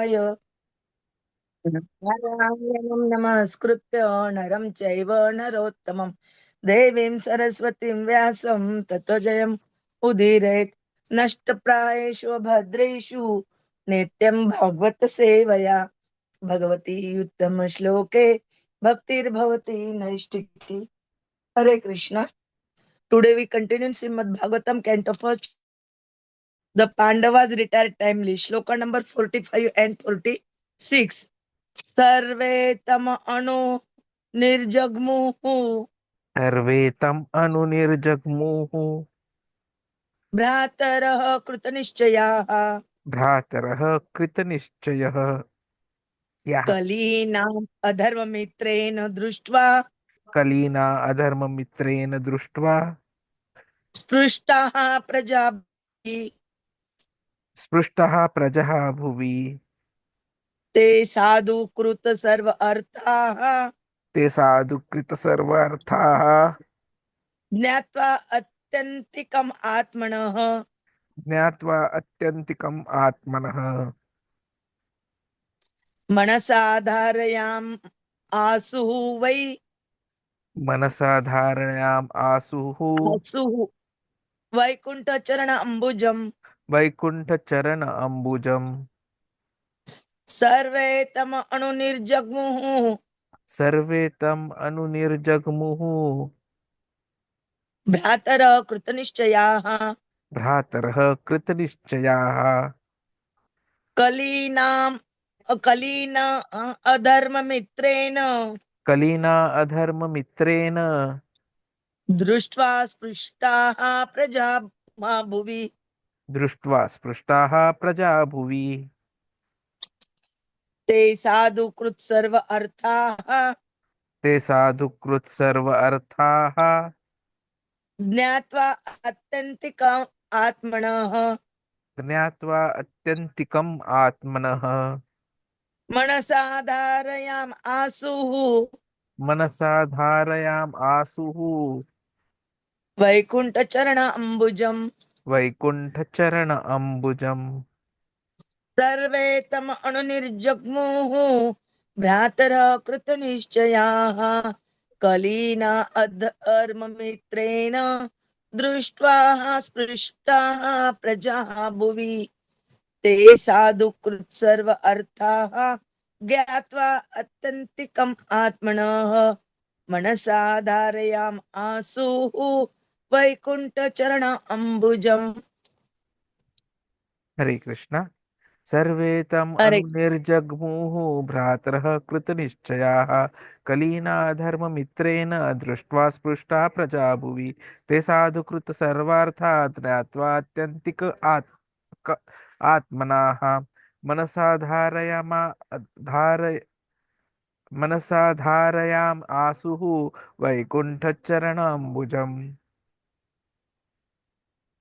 Vishveshvaraya Narayam Namaskritya Naram Chaiva Narottamam Devim Saraswatim Vyasam Tato Jayam Udiret Nashtaprayeshu Bhadreshu Nityam Bhagavata Sevaya Bhagavati Uttama Shloke Bhaktir Bhavati Naishtiki. Hare Krishna. Today we continue in Srimad Bhagavatam, Canto 1, the Pandavas retired timely. Shloka number 45 and 46. Sarve tam anu nirjagmuhu सर्वे तम अनुनिर्जग्मुः भ्रातरः कृतनिश्चयाः भ्रातरः कृतनिश्चयः यः कलीनाम् अधर्ममित्रेण दृष्ट्वा कलीना अधर्ममित्रेण दृष्ट्वा स्पृष्टाः प्रजा स्पृष्टः प्रजः भुवि ते साधु कृत सर्व अर्थाः ते साधुकृत सर्वार्थाः ज्ञात्वा अत्यन्तिकम् आत्मनः ज्ञात्वा अत्यन्तिकम् आत्मनः मनसा धारयाम् आसुः वै मनसा धारणाम् आसुः आसुः वैकुण्ठचरण अम्बुजम् वैकुण्ठचरण अम्बुजम् सर्वे तम अणुनिर्जग्मुः सर्वे तम अनुनिर्जग्मुः भ्रातरः कृतनिश्चयाः भ्रातरः कृतनिश्चयाः कलीनाम् कलीन अधर्ममित्रेण कलीना अधर्ममित्रेण दृष्ट्वा स्पृष्टाः प्रजा भुवि दृष्ट्वा स्पृष्टाः प्रजा भुवि ते साधु कृत सर्व अर्थाः ते साधुकृत सर्व अर्थाः ज्ञात्वा अत्यन्तिकम् आत्मनः ज्ञात्वा अत्यन्तिकम् आत्मनः मनसा धारयाम् आसुः मनसा धारयाम् आसुः वैकुण्ठचरण अम्बुजम् वैकुण्ठचरण अम्बुजम् सर्वे तम अणुनिर्जग्मुः भ्रातरः कृतनिश्चयाः कलीना अधर्ममित्रेण दृष्ट्वा स्पृष्टाः प्रजाः भुवि ते साधु कृत सर्व अर्थाः ज्ञात्वा अत्यन्तिकम् आत्मनः मनसा धारयाम् आसुः वैकुण्ठचरण अम्बुजम्. हरे कृष्ण सर्वे तम हरे अनुनिर्जग्मुः भ्रातरः कृतनिश्चयाः कलीनाधर्ममित्रेण दृष्ट्वा स्पृष्टा प्रजा भुवि ते साधुकृत सर्वार्था ज्ञात्वा अत्यन्तिक आत्मनाः मनसा धारयामा धारय मनसा धारयाम आसुः वैकुण्ठचरणम्बुजम्.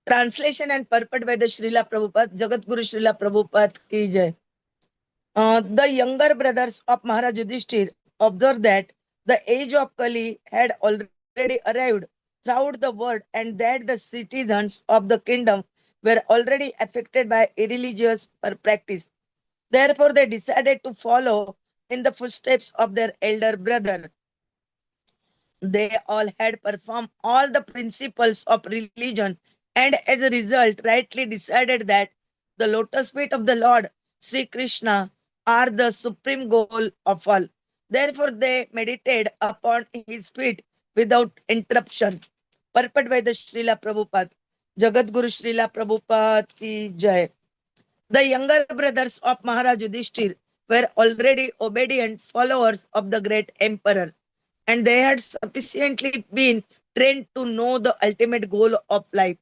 Translation and purport by the Srila Prabhupada, Jagat Guru Srila Prabhupada ki jai. The younger brothers of Maharaja Yudhishthira observed that the age of Kali had already arrived throughout the world and that the citizens of the kingdom were already affected by irreligious practice. Therefore, they decided to follow in the footsteps of their elder brother. They all had performed all the principles of religion and as a result rightly decided that the lotus feet of the Lord Sri Krishna are the supreme goal of all. Therefore they meditate upon his feet without interruption. Purport by the Srila Prabhupada. Jagat Guru Srila Prabhupada ki jai. The younger brothers of Maharaj Yudhishthir were already obedient followers of the great emperor, and they had sufficiently been trained to know the ultimate goal of life.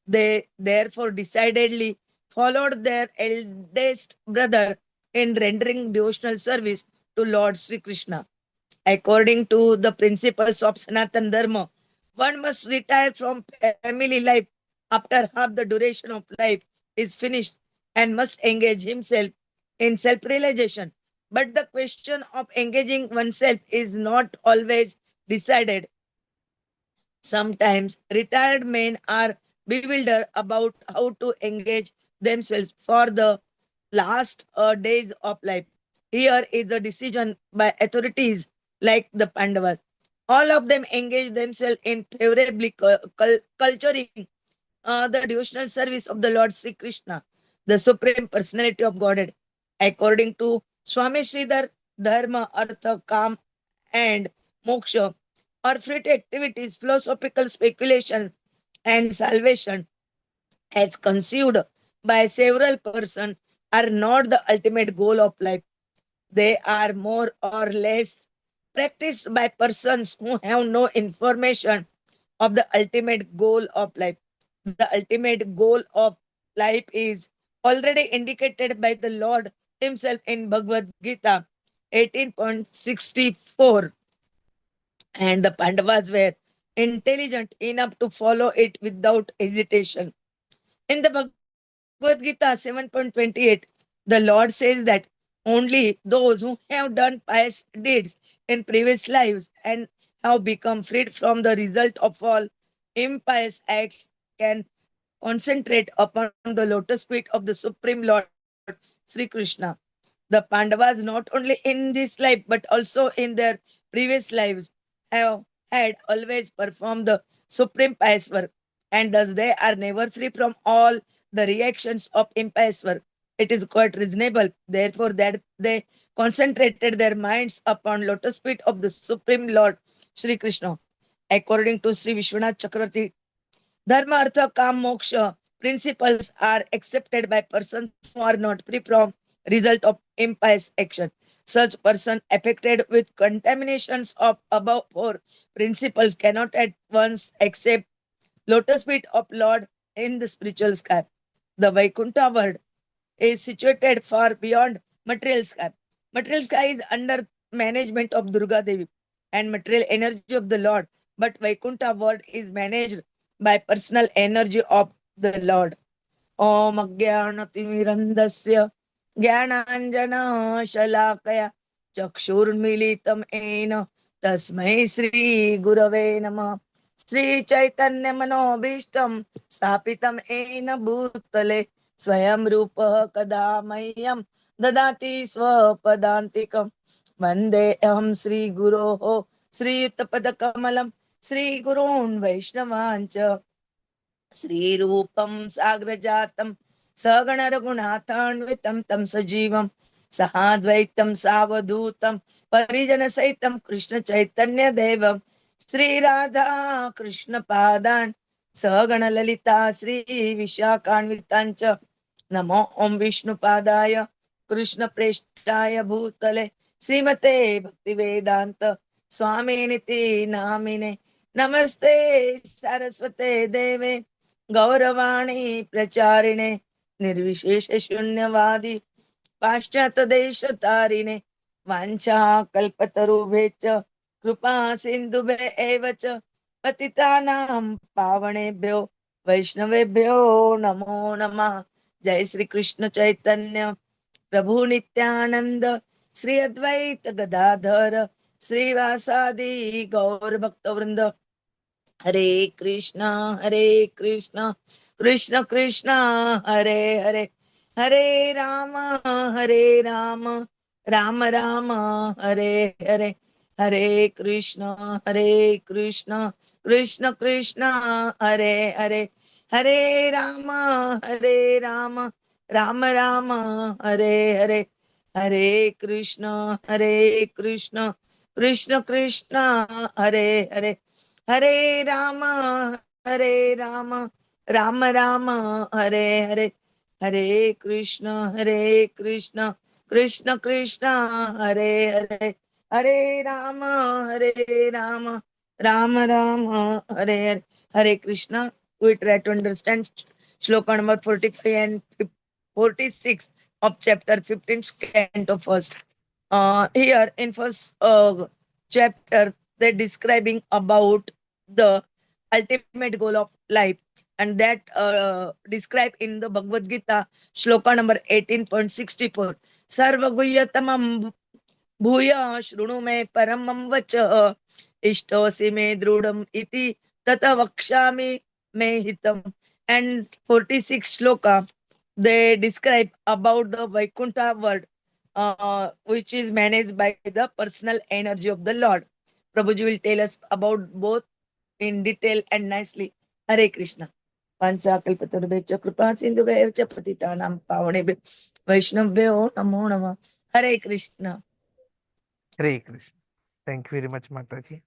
They therefore decidedly followed their eldest brother in rendering devotional service to Lord Sri Krishna. According to the principles of sanatana-dharma, one must retire from family life after half the duration of life is finished and must engage himself in self-realization. But the question of engaging oneself is not always decided. Sometimes retired men are bewildered about how to engage themselves for the last days of life. Here is a decision by authorities like the Pandavas. All of them engage themselves in favorably culturing the devotional service of the Lord Sri Krishna, the Supreme Personality of Godhead. According to Swami Sridhar, Dharma, Artha, Kam, and Moksha are free activities, philosophical speculations, and salvation, as conceived by several persons, are not the ultimate goal of life. They are more or less practiced by persons who have no information of the ultimate goal of life. The ultimate goal of life is already indicated by the Lord Himself in Bhagavad-gita 18.64, and the Pandavas were intelligent enough to follow it without hesitation. In the Bhagavad Gita 7.28, the Lord says that only those who have done pious deeds in previous lives and have become freed from the result of all impious acts can concentrate upon the lotus feet of the Supreme Lord Sri Krishna. The Pandavas, not only in this life but also in their previous lives, have had always performed the supreme pious work, and thus they are never free from all the reactions of impious work. It is quite reasonable, therefore, that they concentrated their minds upon lotus feet of the Supreme Lord Sri Krishna. According to Sri Vishwanath Chakravarti, Dharma, Artha, Kam, Moksha principles are accepted by persons who are not free from result of impious action. Such person affected with contaminations of above four principles cannot at once accept lotus feet of Lord in the spiritual sky. The Vaikuṇṭha world is situated far beyond material sky. Material sky is under management of Durga Devi and material energy of the Lord, but Vaikuṇṭha world is managed by personal energy of the Lord. Om Ajnanatimirandasya Jnananjana Chakshurmilitam Ena Tasmai Sri Gurave Namah. Sri Chaitanya Manobishtam Stapitam Ena Bhutale Swayam Rupa Kadamayam Dadati Swapadantikam Vande Aham Sri Guroho Sri Yuttapadakamalam Sri Gurun Vaishnavancha Sri Rupam Sagrajatam Sagana Raghunathanvitam Tam Sajivam Sahadvaitam Savadutam Parijana Saitam Krishna Chaitanya Devam Sri Radha Krishna Padan Sagana Lalita Sri Vishakanvitancha Namo Om Vishnu Padaya Krishna Preshtaya Bhutale Srimate Bhaktivedanta Swami Niti Namine Namaste Saraswate Deve Gauravani Pracharine Nirvishesha Shunyavadi Paschata Desha Tarine Vancha Kalpatarubhecha Krupa Sindhube Evacha Patitanam Pavanebhyo Vaishnavebhyo Namo Namah. Jai Sri Krishna Chaitanya Prabhu Nityananda Sri Advaita Gadadhara Sri Vasadi Gaur Bhaktavrinda. Hare Krishna, Krishna Krishna, Hare Hare, Hare Rama, Rama Rama, Hare Hare, Hare Krishna, Krishna Krishna, Hare Hare, Hare Rama, Rama Rama, Hare Hare, Hare Krishna, Krishna Krishna, Hare Hare. Hare Rama, Rama Rama, Hare Hare, Hare Krishna, Krishna Krishna, Hare Hare, Hare Rama, Rama Rama, Hare Hare, Hare Krishna. We try to understand shloka number 45 and 46 of chapter 15, canto first. Here in first chapter, they're describing about the ultimate goal of life, and that described in the Bhagavad-gita shloka number 18.64. Sarva guhyatamam bhuya shrunu me paramam vacha ishtosi me drudam iti tata vakshami me hitam. And 46 shloka. They describe about the Vaikuṇṭha world, which is managed by the personal energy of the Lord. Prabhuji will tell us about both in detail and nicely. Hare Krishna. Panchakalpatarubhyacha kripa sindhubhyacha patitanam pavanebhyo Vaishnavyo namo namah. Hare Krishna. Hare Krishna. Thank you very much, Mataji.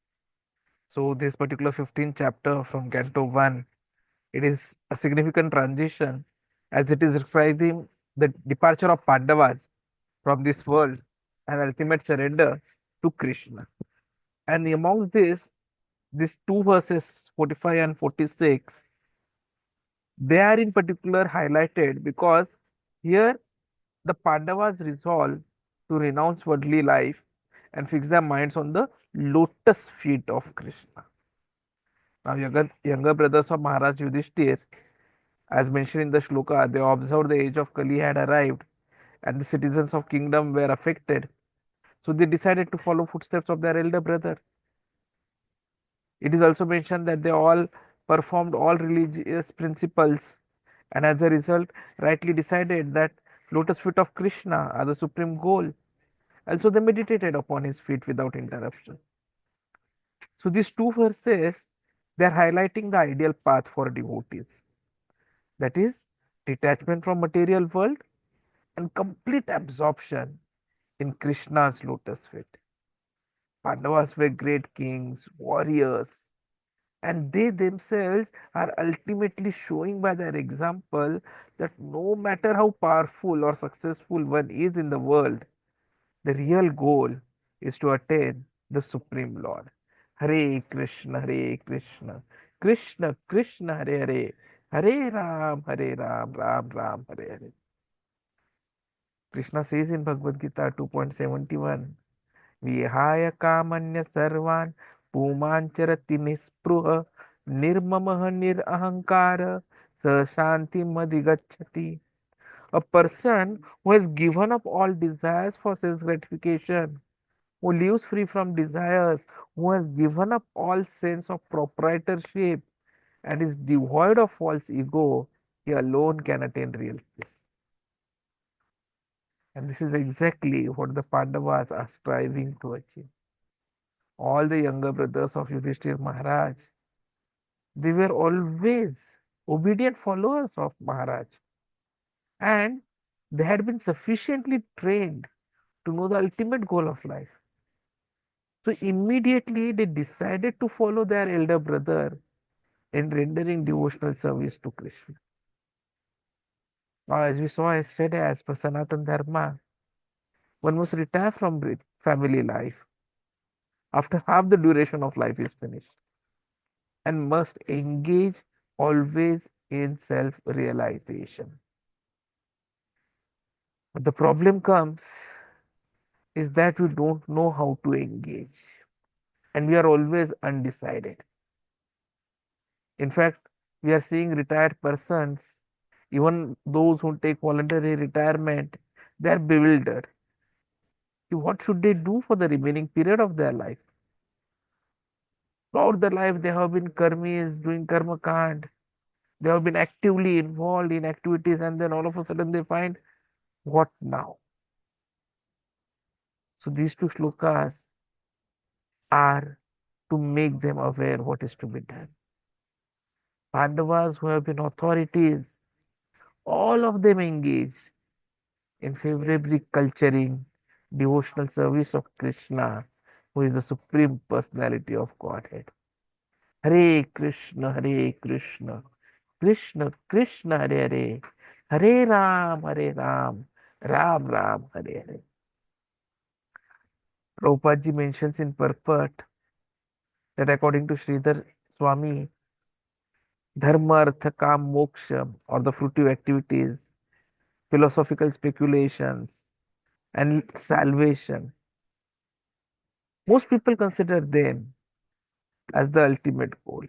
So this particular 15th chapter from Canto 1, it is a significant transition as it is describing the departure of Pandavas from this world and ultimate surrender to Krishna. And among this, these two verses 45 and 46, they are in particular highlighted because here the Pandavas resolve to renounce worldly life and fix their minds on the lotus feet of Krishna. Now, younger brothers of Maharaj Yudhishthira, as mentioned in the shloka, they observed the age of Kali had arrived and the citizens of kingdom were affected. So they decided to follow footsteps of their elder brother. It is also mentioned that they all performed all religious principles and as a result rightly decided that lotus feet of Krishna are the supreme goal. Also they meditated upon his feet without interruption. So these two verses, they are highlighting the ideal path for devotees. That is detachment from material world and complete absorption in Krishna's lotus feet. Pandavas were great kings, warriors, and they themselves are ultimately showing by their example that no matter how powerful or successful one is in the world, the real goal is to attain the Supreme Lord. Hare Krishna, Hare Krishna, Krishna Krishna, Hare Hare, Hare Ram, Ram Ram, Hare Hare. Krishna says in Bhagavad-gita 2.71, Vihaya kamanya sarvan pumancharati nispruha nirmamah nirahankara sa shanti madhigachati. A person who has given up all desires for self gratification, who lives free from desires, who has given up all sense of proprietorship and is devoid of false ego, he alone can attain real peace. And this is exactly what the Pandavas are striving to achieve. All the younger brothers of Yudhishthira Maharaj, they were always obedient followers of Maharaj. And they had been sufficiently trained to know the ultimate goal of life. So immediately they decided to follow their elder brother in rendering devotional service to Krishna. Now, as we saw yesterday, as per sanatana-dharma, one must retire from family life after half the duration of life is finished and must engage always in self realization. But the problem comes is that we don't know how to engage and we are always undecided. In fact, we are seeing retired persons, even those who take voluntary retirement, they are bewildered. What should they do for the remaining period of their life? Throughout their life, they have been karmis, doing karma kand. They have been actively involved in activities, and then all of a sudden they find, what now? So these two shlokas are to make them aware what is to be done. Pandavas who have been authorities, all of them engaged in favorably culturing devotional service of Krishna, who is the Supreme Personality of Godhead. Hare Krishna, Hare Krishna, Krishna Krishna, Hare Hare, Hare Ram, Ram Ram, Hare Hare. Prabhupada ji mentions in purport that according to Sridhar Swami, dharma, artha, kam, moksha, or the fruitive activities, philosophical speculations, and salvation, most people consider them as the ultimate goal.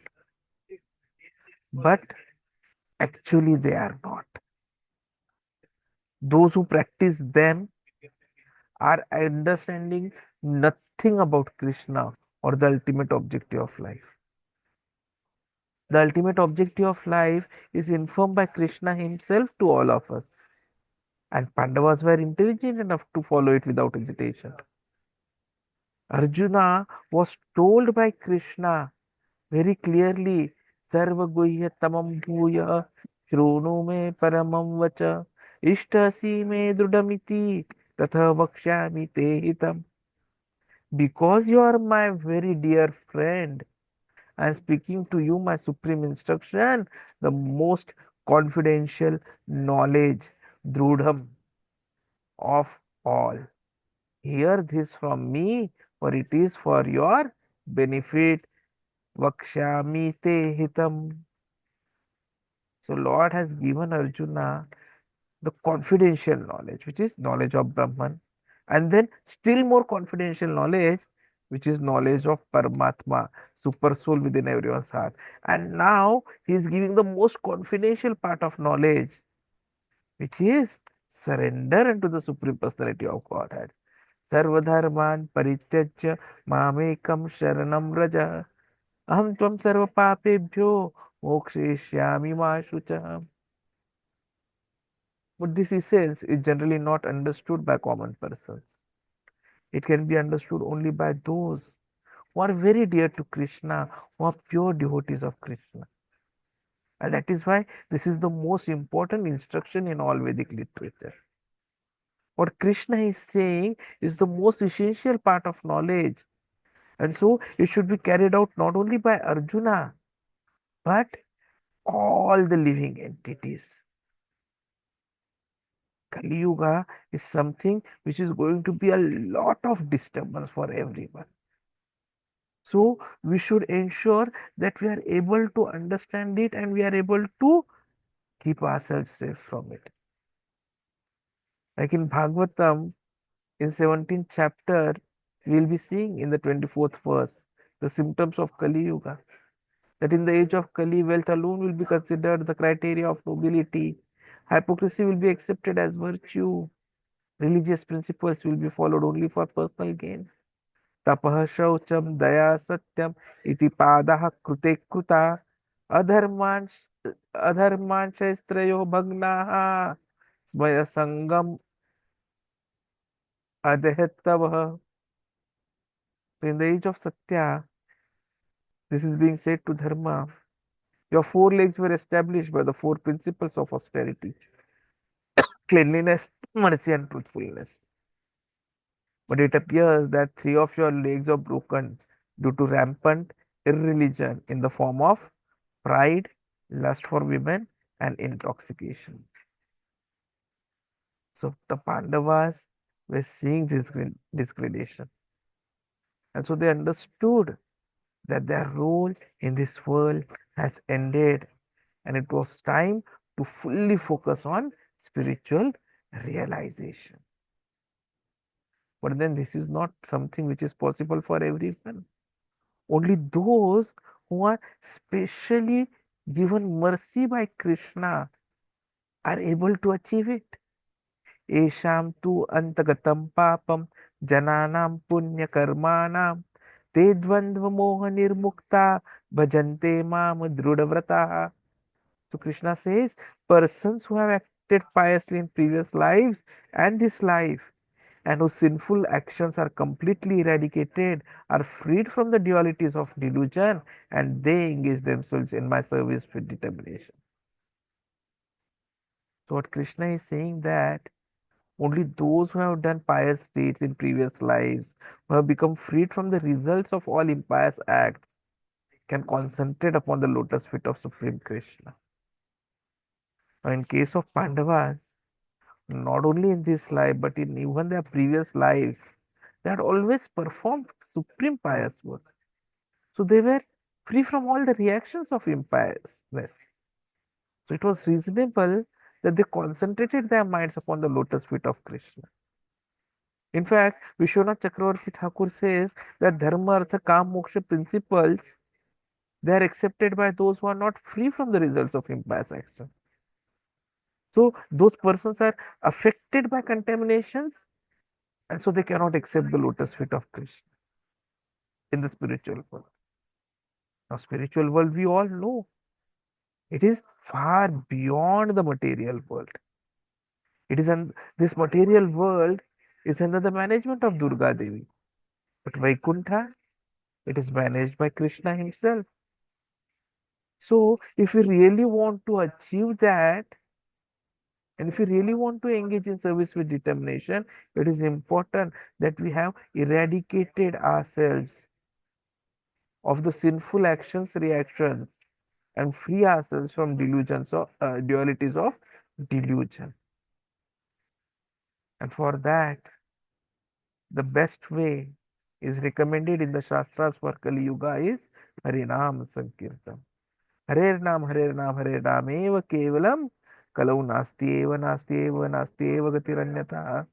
But actually, they are not. Those who practice them are understanding nothing about Krishna or the ultimate objective of life. The ultimate objective of life is informed by Krishna himself to all of us. And Pandavas were intelligent enough to follow it without hesitation. Arjuna was told by Krishna very clearly, Sarva Guhya Tamam Bhuya Shrono Me Paramam Vacha Ishtasi Me Drudamiti Tatha Vakshyami Te Hitam. Because you are my very dear friend, I am speaking to you my supreme instruction, the most confidential knowledge, Drudham of all. Hear this from me, for it is for your benefit. Vakshyami te hitam. So Lord has given Arjuna the confidential knowledge, which is knowledge of Brahman, and then still more confidential knowledge, which is knowledge of Paramatma, super soul within everyone's heart. And now he is giving the most confidential part of knowledge, which is surrender unto the Supreme Personality of Godhead. Sarvadharman parityajya mamekam sharanam raja. Aham tvam sarva papebhyo mokshayishyami ma shucha. But this essence is generally not understood by common persons. It can be understood only by those who are very dear to Krishna, who are pure devotees of Krishna. And that is why this is the most important instruction in all Vedic literature. What Krishna is saying is the most essential part of knowledge. And so it should be carried out not only by Arjuna, but all the living entities. Kali Yuga is something which is going to be a lot of disturbance for everyone. So we should ensure that we are able to understand it and we are able to keep ourselves safe from it. Like in Bhagavatam, in 17th chapter, we will be seeing in the 24th verse the symptoms of Kali Yuga. That in the age of Kali, wealth alone will be considered the criteria of nobility. Hypocrisy will be accepted as virtue. Religious principles will be followed only for personal gain. Tapah shaucham daya satyam iti padah krute kruta adharmansh adharmanshaistrayo bhagnaha smaya sangam adehetavah. So in the age of Satya, this is being said to Dharma. Your four legs were established by the four principles of austerity, cleanliness, mercy, and truthfulness. But it appears that three of your legs are broken due to rampant irreligion in the form of pride, lust for women, and intoxication. So the Pandavas were seeing this degradation. And so they understood that their role in this world has ended and it was time to fully focus on spiritual realization. But then this is not something which is possible for everyone. Only those who are specially given mercy by Krishna are able to achieve it. Esham tu antagatam papam jananam punya karmanam te dvandva moha nirmukta bhajante mam drudavrataha. So Krishna says, persons who have acted piously in previous lives and this life and whose sinful actions are completely eradicated are freed from the dualities of delusion and they engage themselves in my service with determination. So what Krishna is saying that only those who have done pious deeds in previous lives, who have become freed from the results of all impious acts, can concentrate upon the lotus feet of Supreme Krishna. Now, in case of Pandavas, not only in this life but in even their previous lives, they had always performed supreme pious work. So they were free from all the reactions of impiousness. So it was reasonable that they concentrated their minds upon the lotus feet of Krishna. In fact, Vishwanath Chakravarti Thakur says that Dharma, Artha, Kam, Moksha principles, they are accepted by those who are not free from the results of impious action. So those persons are affected by contaminations and so they cannot accept the lotus feet of Krishna in the spiritual world. Now, spiritual world, we all know It is far beyond the material world. It is this material world is under the management of Durga Devi. But Vaikuṇṭha, it is managed by Krishna himself. So if we really want to achieve that, and if we really want to engage in service with determination, it is important that we have eradicated ourselves of the sinful actions, reactions, and free ourselves from delusions of dualities of delusion. And for that, the best way is recommended in the Shastras for Kali Yuga is Harinam Sankirtan. Hare Nam, Hare Nam eva kevalam kalau nasti eva gatiranyata.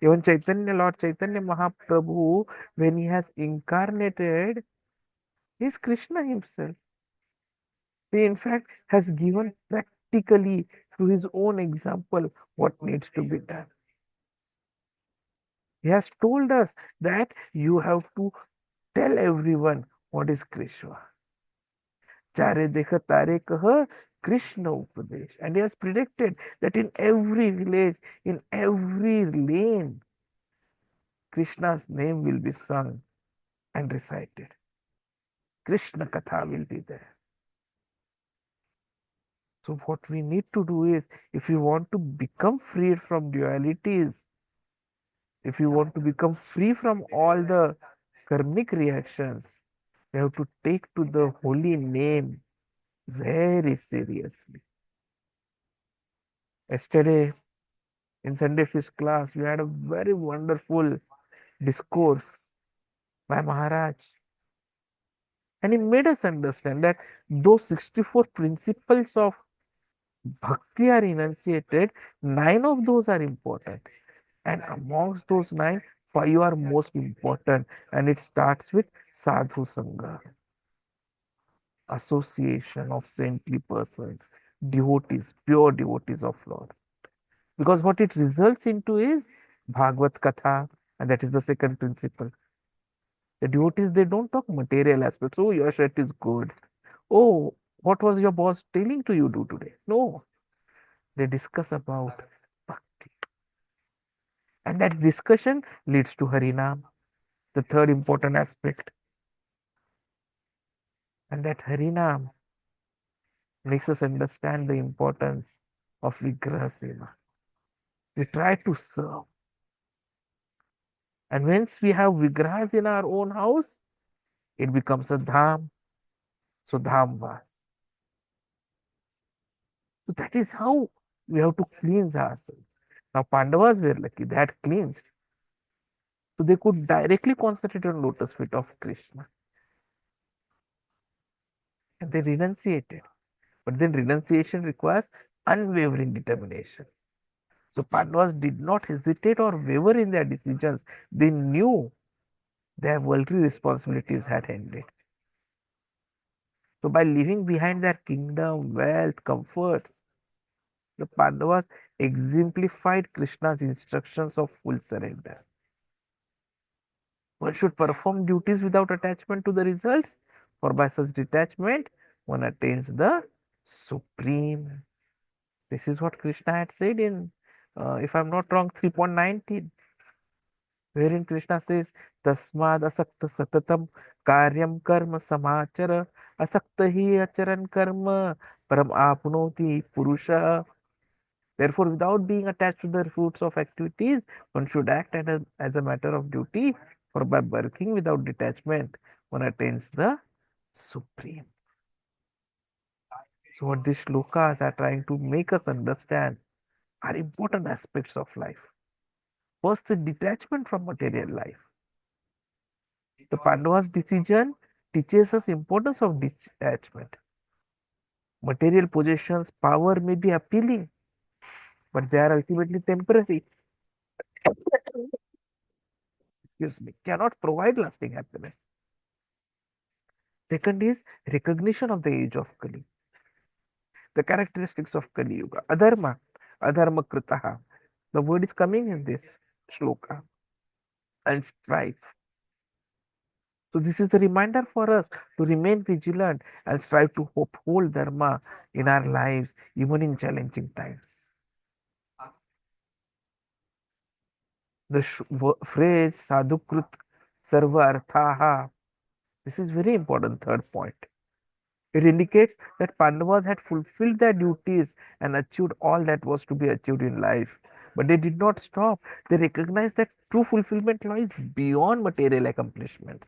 Even Chaitanya, Lord Chaitanya Mahaprabhu, when he has incarnated, is Krishna himself. He in fact has given practically through his own example what needs to be done. He has told us that you have to tell everyone what is Krishna. Chare dekha tare kaha Krishna Upadesh. And he has predicted that in every village, in every lane, Krishna's name will be sung and recited. Krishna Katha will be there. So what we need to do is, if you want to become free from dualities, if you want to become free from all the karmic reactions, you have to take to the holy name very seriously. Yesterday, in Sunday Fish class, we had a very wonderful discourse by Maharaj. And he made us understand that those 64 principles of bhakti are enunciated, 9 of those are important. And amongst those 9, 5 are most important. And it starts with sadhu sangha, association of saintly persons, devotees, pure devotees of Lord. Because what it results into is Bhagavad Katha, and that is the second principle. The devotees, they don't talk material aspects. Oh, your shirt is good. Oh, what was your boss telling to you do today? No, they discuss about bhakti. And that discussion leads to Harinam, the third important aspect. And that Harinam makes us understand the importance of Vigraha Seva. We try to serve. And once we have Vigrahas in our own house, it becomes a Dham. So Dham Vas. So that is how we have to cleanse ourselves. Now Pandavas were lucky, they had cleansed. So they could directly concentrate on lotus feet of Krishna. And they renunciated. But then renunciation requires unwavering determination. So Pandavas did not hesitate or waver in their decisions. They knew their worldly responsibilities had ended. So by leaving behind their kingdom, wealth, comforts, the Pandavas exemplified Krishna's instructions of full surrender. One should perform duties without attachment to the results, for by such detachment one attains the supreme. This is what Krishna had said in, if I'm not wrong, 3.19, wherein Krishna says, Tasmad asakta satatam karyam karma samachara asakta hi acharan karma param apnoti purusha. Therefore, without being attached to the fruits of activities, one should act as a matter of duty, for by working without detachment, one attains the supreme. So, what these shlokas are trying to make us understand are important aspects of life. First, the detachment from material life. The Pandavas' decision teaches us importance of detachment. Material possessions, power may be appealing, but they are ultimately temporary. Excuse me, cannot provide lasting happiness. Second is recognition of the age of Kali. The characteristics of Kali Yuga. Adharma, adharma kritaha. The word is coming in this shloka. And strife. So this is the reminder for us to remain vigilant and strive to uphold dharma in our lives, even in challenging times. The phrase sadhukrut sarva arthaha, this is very important third point. It indicates that Pandavas had fulfilled their duties and achieved all that was to be achieved in life. But they did not stop. They recognized that true fulfillment lies beyond material accomplishments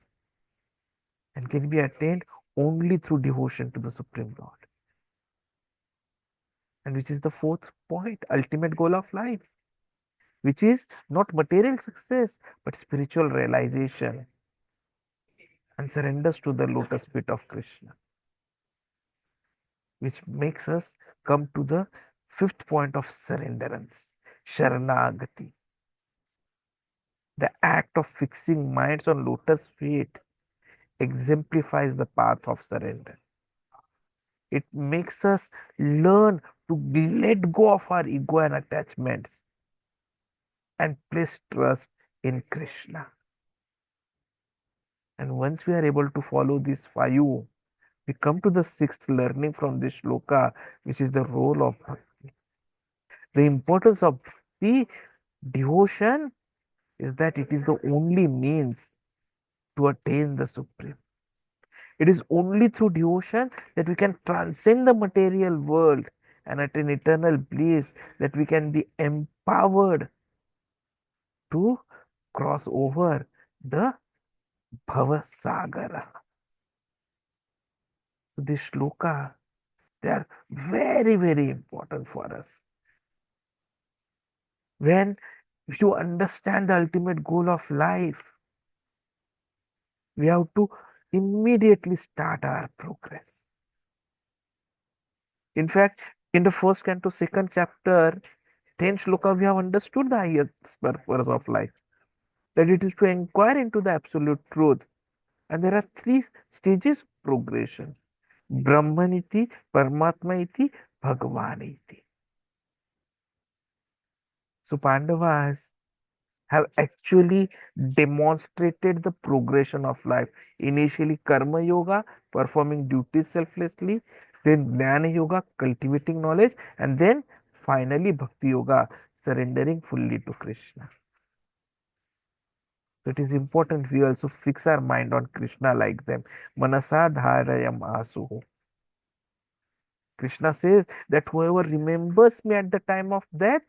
and can be attained only through devotion to the Supreme Lord. And which is the fourth point, ultimate goal of life, which is not material success but spiritual realization and surrenders to the lotus feet of Krishna, which makes us come to the fifth point of surrenderance, Sharanagati. The act of fixing minds on lotus feet exemplifies the path of surrender. It makes us learn to let go of our ego and attachments and place trust in Krishna. And once we are able to follow these five, we come to the sixth learning from this shloka, which is the role of bhakti. The importance of the devotion is that it is the only means to attain the supreme. It is only through devotion that we can transcend the material world and attain eternal bliss, that we can be empowered to cross over the Bhava Sagara. So this shloka, they are very, very important for us. When you understand the ultimate goal of life, we have to immediately start our progress. In fact, in the first canto, second chapter, 10th shloka, we have understood the highest purpose of life, that it is to inquire into the absolute truth. And there are three stages of progression: Brahmaniti, Paramatmaiti, Bhagavaniti. So Pandavas have actually demonstrated the progression of life. Initially, Karma Yoga, performing duties selflessly, then Jnana Yoga, cultivating knowledge, and then finally Bhakti Yoga, surrendering fully to Krishna. So it is important we also fix our mind on Krishna like them. Manasa dharayam asuhu. Krishna says that whoever remembers me at the time of death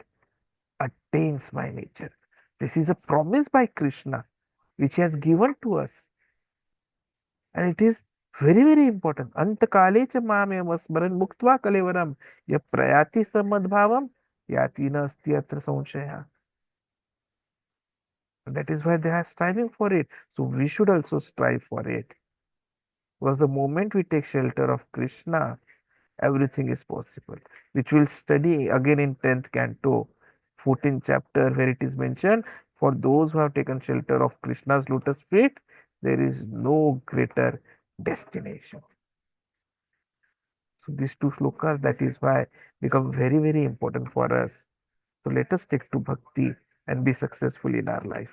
attains my nature. This is a promise by Krishna which he has given to us. And it is very, very important. Antakale cha mameva smaran muktva kalevaram ya prayati samadbhavam yati nasti atra samshaya. That is why they are striving for it. So we should also strive for it. Because the moment we take shelter of Krishna, everything is possible, which we'll study again in 10th canto, 14th chapter, where it is mentioned, for those who have taken shelter of Krishna's lotus feet, there is no greater destination. So these two shlokas, that is why, become very, very important for us. So let us take to bhakti and be successful in our life.